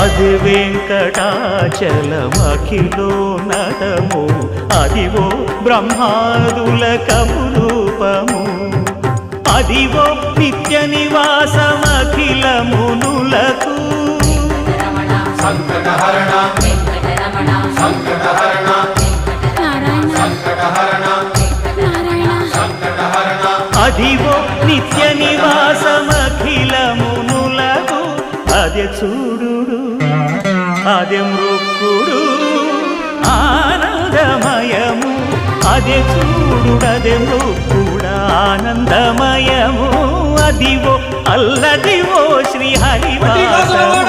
అది వెంకటాచలమఖిలోన్నతము అదివో బ్రహ్మాదులకపురూపము అదివో నిత్య నివాసమఖిలమునులకు సంకటహరణ సంకటహరణ సంకటహరణ సంకటహరణ అదివో నిత్య నివాసమఖిలమునులకు అదే చూడు అదే మృక్కుడు ఆనందమయము అదే చూడుడదే మృక్కుడ ఆనందమయము అదివో అల్లదివో శ్రీహరివాసము